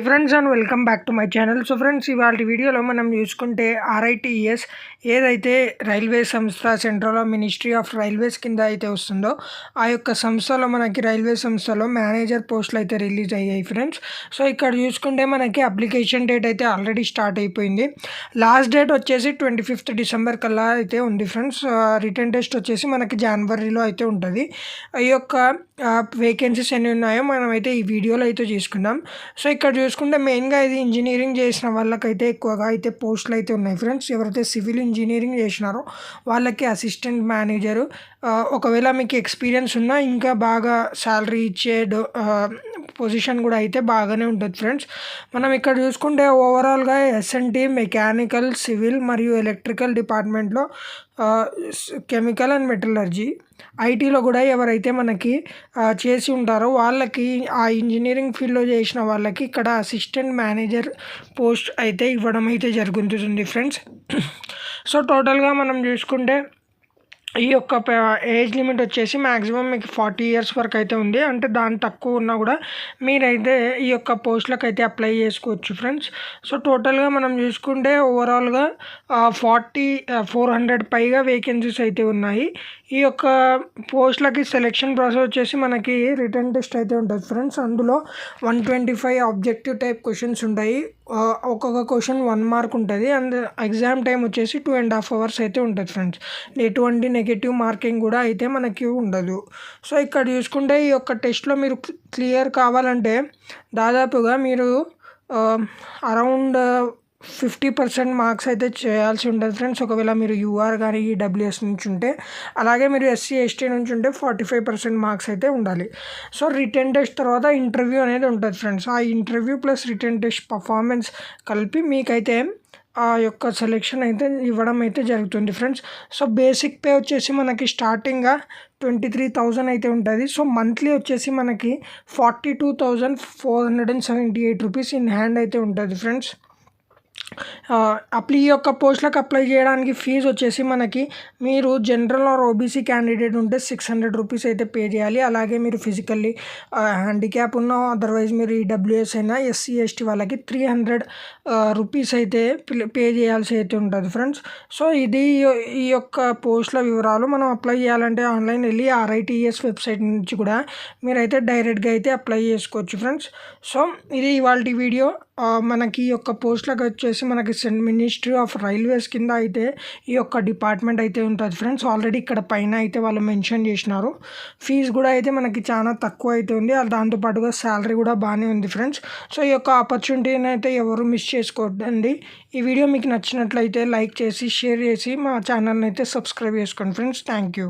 Friends and welcome back to my channel. So friends, ఇవాళ వీడియోలో మనం చూసుకుంటే ఆర్ఐటిఎస్ ఏదైతే రైల్వే సంస్థ సెంట్రల్ మినిస్ట్రీ ఆఫ్ రైల్వేస్ కింద అయితే వస్తుందో ఆ యొక్క సంస్థలో మనకి రైల్వే సంస్థలో మేనేజర్ పోస్టులు అయితే రిలీజ్ అయ్యాయి ఫ్రెండ్స్. సో ఇక్కడ చూసుకుంటే మనకి అప్లికేషన్ డేట్ అయితే ఆల్రెడీ స్టార్ట్ అయిపోయింది. లాస్ట్ డేట్ వచ్చేసి 25th డిసెంబర్ కల్లా అయితే ఉంది ఫ్రెండ్స్. రిటర్న్ టెస్ట్ వచ్చేసి మనకి జనవరిలో అయితే ఉంటుంది. ఈ యొక్క వేకెన్సీస్ ఎన్ని ఉన్నాయో మనమైతే ఈ వీడియోలో అయితే చూసుకుందాం. సో ఇక్కడ చూసుకుంటే మెయిన్గా ఇది ఇంజనీరింగ్ చేసిన వాళ్ళకైతే ఎక్కువగా అయితే పోస్టులు అయితే ఉన్నాయి ఫ్రెండ్స్. ఎవరైతే సివిల్ ఇంజనీరింగ్ చేసినారో వాళ్ళకి అసిస్టెంట్ మేనేజరు, ఒకవేళ మీకు ఎక్స్పీరియన్స్ ఉన్నా ఇంకా బాగా శాలరీ ఇచ్చే పొజిషన్ కూడా అయితే బాగానే ఉంటుంది ఫ్రెండ్స్. మనం ఇక్కడ చూసుకుంటే ఓవరాల్గా ఎస్ఎన్టీ, మెకానికల్, సివిల్ మరియు ఎలక్ట్రికల్ డిపార్ట్మెంట్లో, కెమికల్ అండ్ మెటలర్జీ, ఐటీలో కూడా ఎవరైతే మనకి చేసి ఉంటారో వాళ్ళకి, ఆ ఇంజనీరింగ్ ఫీల్డ్లో చేసిన వాళ్ళకి ఇక్కడ అసిస్టెంట్ మేనేజర్ పోస్ట్ అయితే ఇవ్వడం అయితే జరుగుతుంది ఫ్రెండ్స్. సో టోటల్గా మనం చూసుకుంటే ఈ యొక్క ఏజ్ లిమిట్ వచ్చేసి మ్యాక్సిమం మీకు 40 years వరకు అయితే ఉంది. అంటే దాని తక్కువ ఉన్నా కూడా మీరైతే ఈ యొక్క పోస్టులకు అయితే అప్లై చేసుకోవచ్చు ఫ్రెండ్స్. సో టోటల్గా మనం చూసుకుంటే ఓవరాల్గా 400 పైగా వేకెన్సీస్ అయితే ఉన్నాయి. ఈ యొక్క పోస్టులకి సెలెక్షన్ ప్రాసెస్ వచ్చేసి మనకి రిటర్న్ టెస్ట్ అయితే ఉంటుంది ఫ్రెండ్స్. అందులో 125 ఆబ్జెక్టివ్ టైప్ క్వశ్చన్స్ ఉంటాయి. ఒక్కొక్క క్వశ్చన్ 1 mark ఉంటుంది. అండ్ ఎగ్జామ్ టైం వచ్చేసి 2.5 hours అయితే ఉంటుంది ఫ్రెండ్స్. ఎటువంటి నెగిటివ్ మార్కింగ్ కూడా అయితే మనకి ఉండదు. సో ఇక్కడ చూసుకుంటే ఈ యొక్క టెస్ట్లో మీరు క్లియర్ కావాలంటే దాదాపుగా మీరు అరౌండ్ 50% మార్క్స్ అయితే చేయాల్సి ఉంటుంది ఫ్రెండ్స్. ఒకవేళ మీరు యూఆర్ కానీ ఈడబ్ల్యూఎస్ నుంచి ఉంటే, అలాగే మీరు ఎస్సీ ఎస్టీ నుంచి ఉంటే 45% మార్క్స్ అయితే ఉండాలి. సో రిటర్న్ టెస్ట్ తర్వాత ఇంటర్వ్యూ అనేది ఉంటుంది ఫ్రెండ్స్. ఆ interview plus return test performance కలిపి మీకైతే ఆ యొక్క సెలెక్షన్ అయితే ఇవ్వడం అయితే జరుగుతుంది ఫ్రెండ్స్. సో బేసిక్ పే వచ్చేసి మనకి స్టార్టింగ్గా 23,000 అయితే ఉంటుంది. సో మంత్లీ వచ్చేసి మనకి 42,478 రూపీస్ ఇన్ హ్యాండ్ అయితే ఉంటుంది ఫ్రెండ్స్. ఈ యొక్క పోస్టులకు అప్లై చేయడానికి ఫీజు వచ్చేసి మనకి, మీరు జనరల్ ఆర్ ఓబీసీ క్యాండిడేట్ ఉంటే 600 రూపీస్ అయితే పే చేయాలి. అలాగే మీరు ఫిజికల్లీ హ్యాండిక్యాప్ ఉన్న, అదర్వైజ్ మీరు ఈడబ్ల్యూఎస్ అయినా, ఎస్సీ ఎస్టీ వాళ్ళకి 300 రూపీస్ అయితే పే చేయాల్సి అయితే ఉంటుంది ఫ్రెండ్స్. సో ఇది ఈ యొక్క పోస్టుల వివరాలు. మనం అప్లై చేయాలంటే ఆన్లైన్ వెళ్ళి ఆర్ఐటిఎస్ వెబ్సైట్ నుంచి కూడా మీరైతే డైరెక్ట్గా అయితే అప్లై చేసుకోవచ్చు ఫ్రెండ్స్. సో ఇది ఇవాళ వీడియో. మనకి ఈ యొక్క పోస్టులకు వచ్చేసి మనకి మినిస్ట్రీ ఆఫ్ రైల్వేస్ కింద అయితే ఈ యొక్క డిపార్ట్మెంట్ అయితే ఉంటుంది ఫ్రెండ్స్. ఆల్రెడీ ఇక్కడ పైన అయితే వాళ్ళు మెన్షన్ చేసినారు. ఫీజు కూడా అయితే మనకి చాలా తక్కువ అయితే ఉంది. దాంతోపాటుగా శాలరీ కూడా బాగానే ఉంది ఫ్రెండ్స్. సో ఈ యొక్క ఆపర్చునిటీని అయితే ఎవరు మిస్ చేసుకోవద్దండి. ఈ వీడియో మీకు నచ్చినట్లయితే లైక్ చేసి, షేర్ చేసి మా ఛానల్ని అయితే సబ్స్క్రైబ్ చేసుకోండి ఫ్రెండ్స్. Thank you.